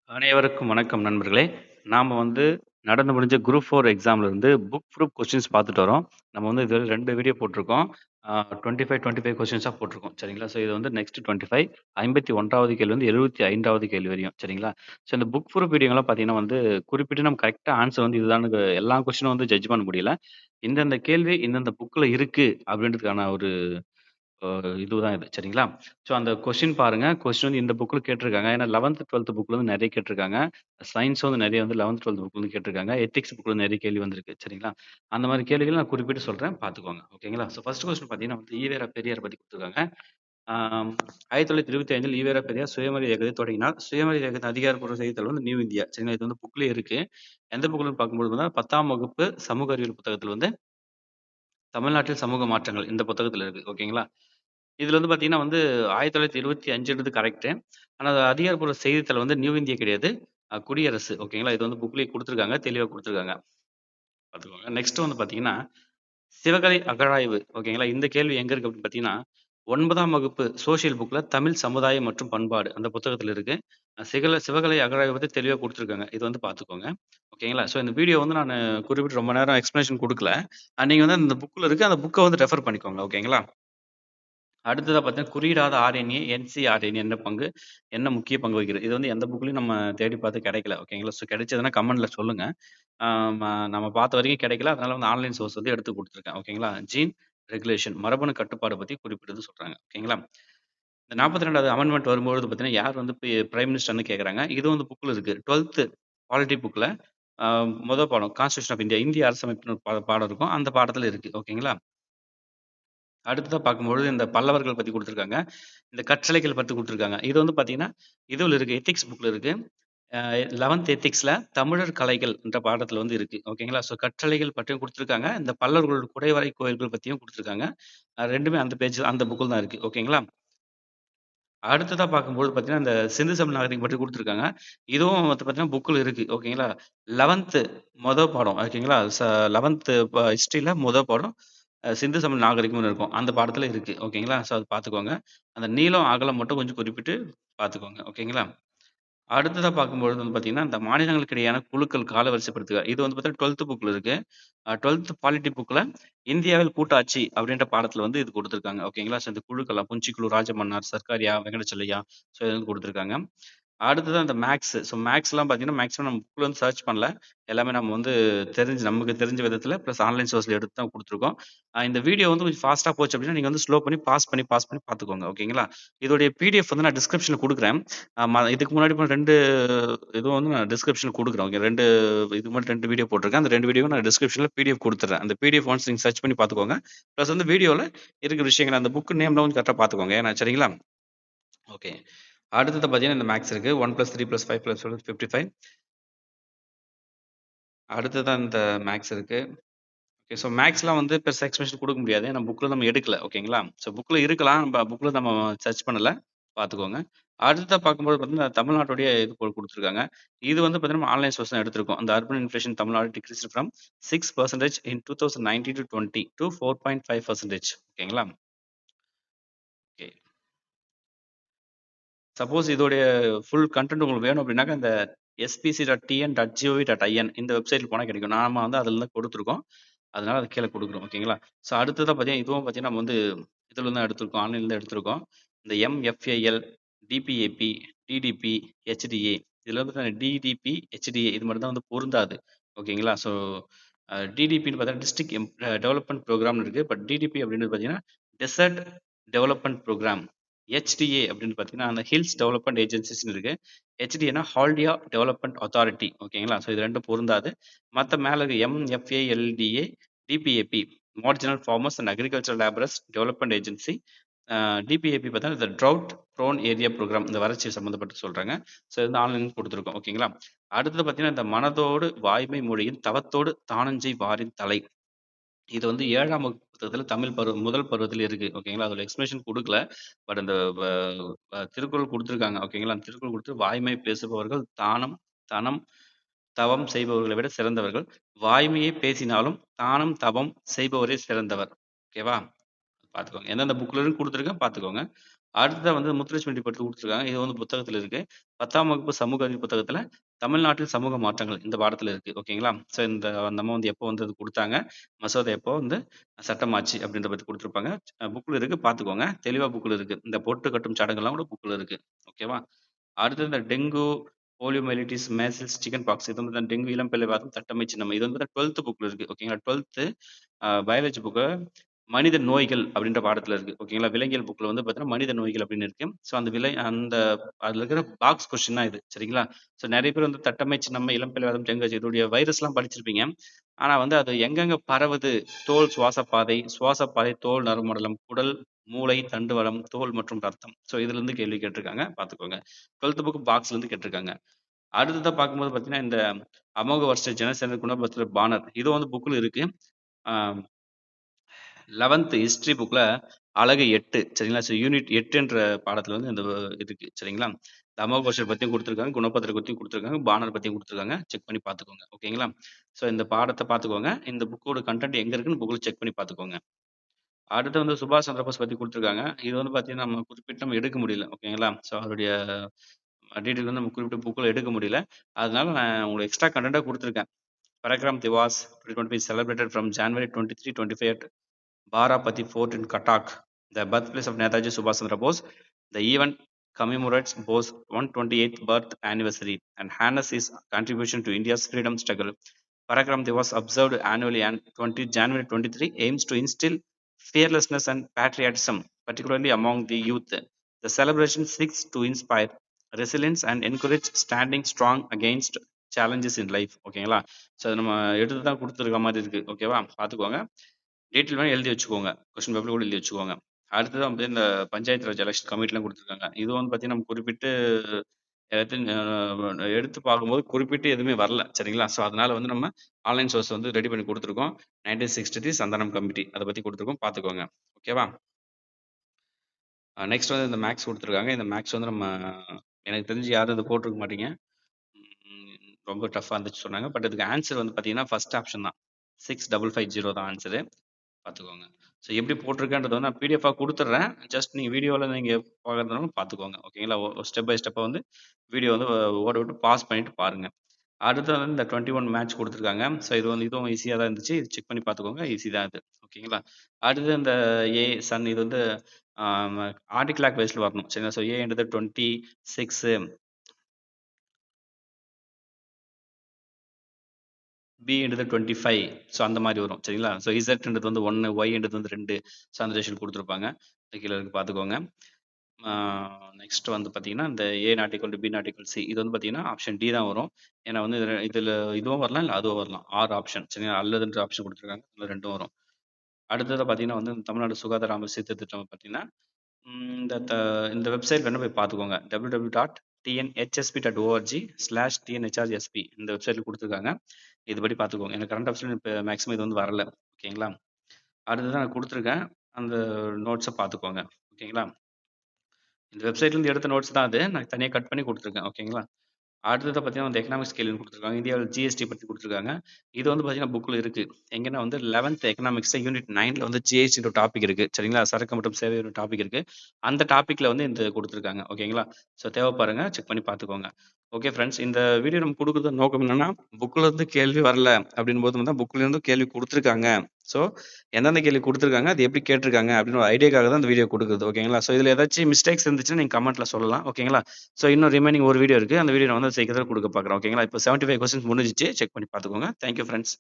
அனைவருக்கும் வணக்கம் நண்பர்களே. நாம நடந்து முடிஞ்ச குரூப் 4 எக்ஸாம்ல இருந்து புக் ப்ரூஃப் கொஸ்டின்ஸ் பார்த்துட்டு வரோம். நம்ம இதுவரை 2 வீடியோ போட்டிருக்கோம். 25, 25 கொஸ்டின்ஸா போட்டிருக்கோம். சரிங்களா? ஸோ இது நெக்ஸ்ட் 25 51வது கேள்வி 75வது கேள்வி வரையும். சரிங்களா? ஸோ இந்த புக் ப்ரூஃப் வீடியோலாம் பார்த்தீங்கன்னா குறிப்பிட்டு நம்ம கரெக்ட்டா ஆன்சர் இதுதான்னு எல்லா கொஸ்டினும் ஜட்ஜ் பண்ண முடியல. இந்தந்த கேள்வி இந்தந்த புக்ல இருக்கு அப்படின்றதுக்கான ஒரு அ இதுதான் இது. சரிங்களா? ஸோ அந்த கொஸ்டின் பாருங்க. கொஸ்டின் இந்த புக்ல கேட்டிருக்காங்க. ஏன்னா 11த், 12த் புக்ல நெறைய கேட்டிருக்காங்க. சயன்ஸ் நெறைய 11த், 12த் புக்ல கேட்டிருக்காங்க. எத்திக்ஸ் புக்ல நெறைய கேள்வி வந்திருக்கு. சரிங்களா? அந்த மாரி கேள்விகள் நான் குறிப்பிட்டு சொல்றேன். பார்த்துக்கோங்க. ஓகேங்களா? ஸோ ஃபர்ஸ்ட் கொஸ்டின் பார்த்தீங்கன்னா ஈவேரா பெரியார் பத்தி குடுத்துருக்காங்க. ஆம் 1925ல் ஈவேரா பெரியார் சுயமரியாதை இயக்கத்தை தொடங்கினார். சுயமரியாதை இயக்கத்தின் அதிகாரப்பூர்வ செய்தித்தாள் நியூ இந்தியா. சரிங்களா? இது புக்லயே இருக்கு. எந்த புக்லன்னு பார்க்கும்போது 10ஆம் வகுப்பு சமூக அறிவியல் புத்தகத்துல தமிழ்நாட்டில் சமூக மாற்றங்கள் இந்த புத்தகத்துல இருக்கு. ஓகேங்களா? இதுல பார்த்தீங்கன்னா 1925ன்றது கரெக்ட்டு. ஆனா அது அதிகாரப்பூர்வ செய்தித்தாள் நியூ இந்தியா கிடையாது. குடியரசு. ஓகேங்களா? இது புக்லயே குடுத்துருக்காங்க. தெளிவா குடுத்துருக்காங்க. பார்த்துக்கோங்க. நெக்ஸ்ட் பார்த்தீங்கன்னா, சிவகலை அகழாய்வு. ஓகேங்களா? இந்த கேள்வி எங்க இருக்கு அப்படின்னு பார்த்தீங்கன்னா, 9ஆம் வகுப்பு சோசியல் புக்ல தமிழ் சமுதாயம் மற்றும் பண்பாடு அந்த புத்தகத்துல இருக்கு. சிவகலை அகழாய்வு பத்தி தெளிவா குடுத்துருக்காங்க. இது பார்த்துக்கோங்க. ஓகேங்களா? ஸோ இந்த வீடியோ நான் குறிப்பிட்டு ரொம்ப நேரம் எக்ஸ்ப்ளனேஷன் குடுக்கல. நீங்க அந்த புக்ல இருக்கு. அந்த புக்க ரெஃபர் பண்ணிக்கோங்க. ஓகேங்களா? அடுத்ததா பார்த்தீங்கன்னா, குறியிடாத ஆர்என்ஏ, என்சிஆர்என்ஏ என்ன முக்கிய பங்கு வகிக்கிறது? இது எந்த புக்லயும் நம்ம தேடி பார்த்து கிடைக்கல. ஓகேங்களா? ஸோ கிடைச்சதுன்னா கமெண்ட்ல சொல்லுங்க. ஆ ம நம்ம பார்த்த வரைக்கும் கிடைக்கல. அதனால ஆன்லைன் சோர்ஸ் எடுத்து குடுத்துருக்கேன். ஓகேங்களா? ஜீன் ரெகுலேஷன் மரபணு கட்டுப்பாடு பத்தி குறிப்பிட்டது சொல்றாங்க. ஓகேங்களா? இந்த 42வது அமெண்ட்மென்ட் வரும்பொழுது பார்த்தீங்கன்னா, யார் பிரைம் மினிஸ்டர்ன்னு கேட்கறாங்க. இது புக்ல இருக்கு. 12த் பாலிட்டி புக்ல அ பாடம் கான்ஸ்டிடியூஷன் ஆஃப் இந்தியா இந்திய அரசமைப்புன்னு ஒரு பாடம் இருக்கும். அந்த பாடத்துல இருக்கு. ஓகேங்களா? அடுத்ததா பார்க்கும்பொழுது இந்த பல்லவர்கள் பத்தி குடுத்துருக்காங்க. இந்த கற்றளைகள் பத்தி குடுத்துருக்காங்க. இது பார்த்தீங்கன்னா, இதுல இருக்கு. எத்திக்ஸ் புக்ல இருக்கு. அ 11த் எத்திக்ஸ்ல தமிழர் கலைகள் என்ற பாடத்துல இருக்கு. ஓகேங்களா? ஸோ கற்றளைகள் பற்றியும் குடுத்துருக்காங்க. இந்த பல்லவர்களோட குடைவரை கோயில்கள் பத்தியும் குடுத்துருக்காங்க. 2மே அந்த அந்த புக்ல தான் இருக்கு. ஓகேங்களா? அடுத்ததா பார்க்கும்போது பார்த்தீங்கன்னா, இந்த சிந்து சமவெளி நாகரிகம் பற்றி குடுத்துருக்காங்க. இதுவும் பார்த்தீங்கன்னா புக்ல இருக்கு. ஓகேங்களா? 11த் பாடம். ஓகேங்களா? 11த் ஹிஸ்டரில பாடம் சிந்து சமவெளி நாகரிகம்னு இருக்கும். அந்த பாடத்துல இருக்கு. ஓகேங்களா? ஸோ அது பார்த்துக்கோங்க. அந்த நீளம், அகலம் மட்டும் கொஞ்சம் குறிப்பிட்டு பார்த்துக்கோங்க. ஓகேங்களா? அடுத்ததா பார்க்கும்பொழுது பார்த்தீங்கன்னா, இந்த மாநிலங்களுக்கு இடையேயான குழுக்கள் காலவரிசைப்படுத்துக. இது பார்த்தீங்கன்னா 12த் புக்ல இருக்கு. 12த் பாலிட்டி புக்ல இந்தியாவில் கூட்டாட்சி அப்படின்ற பாடத்துல இது குடுத்துருக்காங்க. ஓகேங்களா? ஸோ இந்த குழுக்கள்லாம் புஞ்சிக்குழு, ராஜமன்னார், சர்க்காரியா, வெங்கடச்செல்லையா ஸோ இது குடுத்துருக்காங்க. அடுத்தது அந்த மேக்ஸ். ஸோ மேக்ஸ்லாம் பார்த்தீங்கன்னா, மேக்ஸிமம் நம்ம புக்ல சர்ச் பண்ணல. எல்லாமே நம்ம நமக்கு தெரிஞ்ச விதத்துல பிளஸ் ஆன்லைன் சோர்ஸ்ல எடுத்து தான் குடுத்துருக்கோம். இந்த வீடியோ கொஞ்சம் ஃபாஸ்ட்டா போச்சு அப்படின்னா, நீங்க ஸ்லோ பண்ணி பாஸ் பண்ணி பார்த்துக்கோங்க. ஓகேங்களா? இதோடைய பிடிஎஃப் நான் டிஸ்கிரிப்ஷன்ல குடுக்குறேன். இதுக்கு முன்னாடி 2 இதுவும் நான் டிஸ்கிரிப்ஷன்ல குடுக்குறேன். ஓகே 2 இதுக்கு முன்னாடி 2 வீடியோ போட்டுருக்கேன். அந்த 2 வீடியோவும் நான் டிஸ்கிரிப்ஷன்ல பிடிஎஃப் குடுத்துடுறேன். அந்த பிடிஎஃப் ஒன்ஸ் நீங்க சர்ச் பண்ணி பார்த்துக்கோங்க. பிளஸ் வீடியோல இருக்கிற விஷயங்கள் அந்த புக் நேம்லாம் கரெக்ட்டா பார்த்துக்கோங்க. ஏன்னா சரிங்களா? ஓகே. அடுத்தது பார்த்தீங்கன்னா, இந்த மேத்ஸ் இருக்கு. 1+3+5+12 55. அடுத்ததா இந்த மேத்ஸ் இருக்கு. ஓகே. ஸோ மேத்ஸ்லாம் பெருசா எக்ஸ்ப்ளனேஷன் குடுக்க முடியாது. ஏன்னா புக்ல நம்ம எடுக்கல. ஓகேங்களா? ஸோ புக்ல இருக்கலாம். புக்ல நம்ம சர்ச் பண்ணல. பார்த்துக்கோங்க. அடுத்ததா பார்க்கும்போது பார்த்தீங்கன்னா, தமிழ்நாட்டுடைய இது குடுத்துருக்காங்க. இது பார்த்தீங்கன்னா, ஆன்லைன் சோர்ஸ் தான் எடுத்திருக்கோம். அந்த urban inflation Tamil Nadu decreased from 6% in 2019-20 to 4.5%. ஓகேங்களா? ஓகே. சப்போஸ் இதோடைய ஃபுல் கன்டென்ட் உங்களுக்கு வேணும் அப்படின்னாக்கா, இந்த spc.tn.gov.in இந்த வெப்சைட்ல போனா கிடைக்கும். நாம அதுல தான் கொடுத்துருக்கோம். அதனால அது கீழ குடுக்குறோம். ஓகேங்களா? ஸோ அடுத்ததா பார்த்தீங்கன்னா, இதுவும் பார்த்தீங்கன்னா, நம்ம இதுல தான் எடுத்திருக்கோம். ஆன்லைன்ல தான் எடுத்திருக்கோம். இந்த எம்எஃப்ஏஎல், டிபிஏபி, டிடிபி, ஹெச்டிஏ இதுல டிடிபி, ஹெச்டிஏ இது மட்டும் தான் பொருந்தாது. ஓகேங்களா? ஸோ டிடிபின்னு பார்த்தா டிஸ்ட்ரிக்ட் டெவலப்மென்ட் புரோகிராம்னு இருக்கு. பட் டிடிபி அப்படின்றது பார்த்தீங்கன்னா, டெசர்ட் டெவலப்மென்ட் புரோகிராம். ஹெச்டிஏ அப்படின்னு பார்த்தீங்கன்னா, அந்த ஹில்ஸ் டெவலப்மென்ட் ஏஜென்சிஸ்ன்னு இருக்கு. ஹெச்டிஏன்னா ஹால்டியா டெவலப்மென்ட் அத்தாரிட்டி. ஓகேங்களா? ஸோ இது 2ம் பொருந்தாது. மத்த மேல இருக்கு MFALDA, DPAP marginal farmers and agriculture labourers development agency. DPAP பார்த்தா இந்த ட்ரவுட் ப்ரோன் ஏரியா புரோகிராம் இந்த வறட்சி சம்மந்தப்பட்டு சொல்றாங்க. ஸோ இது ஆன்லைன் குடுத்துருக்கோம். ஓகேங்களா? அடுத்தது பார்த்தீங்கன்னா, இந்த மனதோடு வாய்மை மொழியின் தவத்தோடு தானஞ்செய் வாரின் தலை. இது 7ஆம் வகுப்பு புத்தகத்துல தமிழ் முதல் பருவத்தில இருக்கு. ஓகேங்களா? அதோட எக்ஸ்ப்ளனேஷன் குடுக்கல. பட் அந்த வ திருக்குறள் குடுத்துருக்காங்க. ஓகேங்களா? அந்த திருக்குறள் வாய்மை பேசுபவர்கள் தானம், தனம், தவம் செய்பவர்களை விட சிறந்தவர்கள். வாய்மையே பேசினாலும் தானம், தவம் செய்பவரே சிறந்தவர். ஓகேவா? பார்த்துக்கோங்க. எந்தெந்த புக்ல இருந்து குடுத்துருக்கேன் பார்த்துக்கோங்க. அடுத்ததா வந்து முத்துலட்சுமி ரெட்டி பத்தி குடுத்துருக்காங்க. இது வந்து புத்தகத்துல இருக்கு. 10ஆம் வகுப்பு சமூக அறிவியல் புத்தகத்துல தமிழ்நாட்டில் சமூக மாற்றங்கள் இந்த பாடத்துல இருக்கு. ஓகேங்களா? ஸோ இந்த அந்த அம்மா வந்து எப்போ வந்து அது குடுத்தாங்க, மசோதா எப்போ வந்து சட்டமாச்சு அப்படின்றத பத்தி குடுத்துருப்பாங்க. புக்ல இருக்கு பார்த்துக்கோங்க. தெளிவா புக்ல இருக்கு. இந்த பொட்டு கட்டும் சடங்கெல்லாம் கூட புக்ல இருக்கு. ஓகேவா? அடுத்தது இந்த டெங்கு, போலியோமைலிட்டிஸ், மேசில்ஸ், சிக்கன் பாக்ஸ் இது வந்து டெங்கு, இளம்பிள்ளை வாதம், தட்டம்மை சின்னம்மை. இது வந்து 12த் புக்ல இருக்கு. ஓகேங்களா? 12த் பயாலஜி புக்கு மனித நோய்கள் அப்படின்ற பாடத்துல இருக்கு. ஓகேங்களா? விலங்கியல் புக்ல வந்து பார்த்தீங்கன்னா, மனித நோய்கள் அப்படின்னு இருக்கு. ஸோ அந்த அதுல இருக்கிற பாக்ஸ் கொஸ்டின் தான் இது. சரிங்களா? ஸோ நெறைய பேர் வந்து தட்டம்மை, சின்னம்மை, இளம்பிள்ளை வாதம், டெங்கு இதோடைய வைரஸ்லாம் படிச்சிருப்பீங்க. ஆனா வந்து அது எங்கெங்க பரவுது? தோல், சுவாசப்பாதை, தோல் நரம்புமண்டலம், குடல், மூளை, தண்டுவடம், தோல் மற்றும் ரத்தம். ஸோ இதுலருந்து கேள்வி கேட்டிருக்காங்க. பார்த்துக்கோங்க. 12த் புக் பாக்ஸ்லருந்து கேட்டிருக்காங்க. அடுத்ததா பார்க்கும்போது பார்த்தீங்கன்னா, இந்த அமோக வர்ஷ ஜனசேன குணபத்திர பானர். இதுவும் வந்து புக்ல இருக்கு. ஆ 11த் ஹிஸ்டரி புக்ல அலகு 8 சரிங்களா? ஸோ யூனிட் 8 என்ற பாடத்துல வந்து இந்த இருக்கு. சரிங்களா? இந்த அமோக வர்ஷர் பத்தியும் குடுத்துருக்காங்க. குணபத்திர பத்தியும் குடுத்துருக்காங்க. பானர் பத்தியும் குடுத்துருக்காங்க. செக் பண்ணி பார்த்துக்கோங்க. ஓகேங்களா? ஸோ இந்த பாடத்த பார்த்துக்கோங்க. இந்த புக்கோட கன்டென்ட் எங்க இருக்குன்னு புக்ல செக் பண்ணி பார்த்துக்கோங்க. அடுத்து வந்து சுபாஷ் சந்திரபோஸ் பத்தி குடுத்துருக்காங்க. இது வந்து பார்த்தீங்கன்னா, நம்ம குறிப்பிட்டு நம்ம எடுக்க முடியல. ஓகேங்களா? ஸோ அவருடைய டீட்டெயில் வந்து நம்ம குறிப்பிட்ட புக்ல எடுக்க முடியல. அதனால நான் உங்களுக்கு extra கன்டென்ட்டா குடுத்துருக்கேன். Parakram Diwas 2025 celebrated from January 23-25 at Barapati Fort in Cuttack, the birthplace of Netaji Subhash Chandra Bose. The event commemorates Bose's 128th birth anniversary and harnesses his contribution to India's freedom struggle. Parakram Diwas observed annually on January 23 aims to instill fearlessness and patriotism, particularly among the youth. The celebration seeks to inspire resilience and encourage standing strong against challenges in life. ஓகேங்களா? So அது நம்ம எடுத்து தான் குடுத்துருக்க மாரி இருக்கு. ஓகேவா? பார்த்துக்கோங்க. Detail வேணா எழுதி வச்சுக்கோங்க. கொஸ்டின் பேப்பர்ல கூட எழுதி வச்சுக்கோங்க. அடுத்தது வந்து இந்த பஞ்சாயத்து ராஜ் எலக்ஷன் கமிட்டிலாம் குடுத்துருக்காங்க. இது வந்து பார்த்தீங்கன்னா, நம்ம குறிப்பிட்டு எடுத்து பார்க்கும்போது குறிப்பிட்டு எதுவுமே வரல. சரிங்களா? ஸோ அதனால வந்து நம்ம ஆன்லைன் சோர்ஸ் வந்து ரெடி பண்ணி குடுத்துருக்கோம். 1963 சந்தானம் கமிட்டி அத பத்தி குடுத்துருக்கோம். பார்த்துக்கோங்க. ஓகேவா? நெக்ஸ்ட் வந்து இந்த மேத்ஸ் குடுத்துருக்காங்க. இந்த மேத்ஸ் வந்து நம்ம எனக்கு தெரிஞ்சு யாரும் இத போட்டுருக்க மாட்டீங்க. ரொம்ப டஃப்பா இருந்துச்சு சொன்னாங்க. பட் இதுக்கு ஆன்சர் வந்து பார்த்தீங்கன்னா, ஃபர்ஸ்ட் ஆப்ஷன் தான். 6550 தான் ஆன்சரு. பார்த்துக்கோங்க. ஸோ எப்படி போட்டிருக்கேன்றத வந்து நான் பிடிஎஃபா குடுத்துடுறேன். ஜஸ்ட் நீங்க வீடியோல நீங்க பார்க்கறதுனாலும் பார்த்துக்கோங்க. ஓகேங்களா? ஸ்டெப் பை ஸ்டெப்பா வந்து வீடியோ வந்து ஓட விட்டு பாஸ் பண்ணிட்டு பாருங்க. அடுத்து வந்து இந்த 21 மேட்ச் குடுத்துருக்காங்க. ஸோ இது வந்து இதுவும் ஈஸியா தான் இருந்துச்சு. இது செக் பண்ணி பார்த்துக்கோங்க. ஈஸி தான் இது. ஓகேங்களா? அடுத்து இந்த ஏ, சன் இது வந்து ஆன்டி கிளாக் வைஸ்ல வரணும். சரிங்களா? ஸோ ஏன்றது 26 பின்றது 25 ஸோ அந்த மாரி வரும். சரிங்களா? ஸோ இசட்ன்றது வந்து 1 ஒய்ன்றது வந்து 2 ஸோ அந்த ரேஷியோல குடுத்துருப்பாங்க. கீழ இருக்கு பார்த்துக்கோங்க. நெக்ஸ்ட் வந்து பார்த்தீங்கன்னா, இந்த A not equal to B not equal C இது வந்து பார்த்தீங்கன்னா, ஆப்ஷன் டி தான் வரும். ஏன்னா வந்து இதுல இதுவும் வரலாம், இல்ல அதுவும் வரலாம். 6 ஆப்ஷன் சரிங்களா? அல்லதுன்ற ஆப்ஷன் குடுத்துருக்காங்க. இதுல 2ம் வரும். அடுத்ததா பார்த்தீங்கன்னா வந்து தமிழ்நாடு சுகாதார அமைப்பு சீர்திருத்த திட்டம் பார்த்தீங்கன்னா, இந்த வெப்சைட் வேணா போய் பார்த்துக்கோங்க. www.tnhsp.org/tnhrsp இந்த வெப்சைட்ல குடுத்துருக்காங்க. இதுபடி பார்த்துக்கோங்க. எனக்கு கரண்ட் அஃபேர்ஸ்ல இப்ப மேக்ஸிமம் இது வந்து வரல. ஓகேங்களா? அடுத்தது நான் குடுத்துருக்கேன். அந்த நோட்ஸ பார்த்துக்கோங்க. ஓகேங்களா? இந்த வெப்சைட்லேருந்து எடுத்த நோட்ஸ் தான் அது. நான் தனியா கட் பண்ணி குடுத்துருக்கேன். ஓகேங்களா? அடுத்ததா பார்த்தீங்கன்னா, வந்து எக்கனாமிக்ஸ் கேள்வின்னு குடுத்துருக்காங்க. இந்தியாவுல ஜிஎஸ்டி பத்தி குடுத்துருக்காங்க. இது வந்து பார்த்தீங்கன்னா, புக்ல இருக்கு. எங்கன்னா வந்து 11த் எக்கனாமிக்ஸ் யூனிட் 9ல வந்து ஜிஎஸ்டின்ற டாபிக் இருக்கு. சரிங்களா? சரக்கு மற்றும் சேவை ஒரு டாபிக் இருக்கு. அந்த டாபிக்ல வந்து இந்த குடுத்துருக்காங்க. ஓகேங்களா? ஸோ தேவை பாருங்க. செக் பண்ணி பார்த்துக்கோங்க. Okay friends. இந்த வீடியோ நம்ம குடுக்குறது நோக்கம் என்னன்னா, புக்ல இருந்து கேள்வி வரல அப்படின்போது தான் புக்ல இருந்து கேள்வி குடுத்துருக்காங்க. ஸோ எந்தெந்த கேள்வி குடுத்துருக்காங்க, அது எப்படி கேட்டிருக்காங்க அப்படின்னு ஒரு ஐடியாக்காக தான் இந்த வீடியோ குடுக்குறது. ஓகேங்களா? ஸோ இதுல ஏதாச்சும் மிஸ்டேக்ஸ் இருந்துச்சுன்னா நீங்க கமெண்ட்ல சொல்லலாம். ஓகேங்களா? ஸோ இன்னும் ரிமைனிங் ஒரு வீடியோ இருக்கு. அந்த வீடியோ நான் வந்து சீக்கிரத்துல குடுக்க பார்க்குறேன். ஓகேங்களா? இப்போ 75 கொஸ்டின்ஸ் முடிஞ்சிச்சு. செக் பண்ணி பார்த்துக்கோங்க. Thank you friends.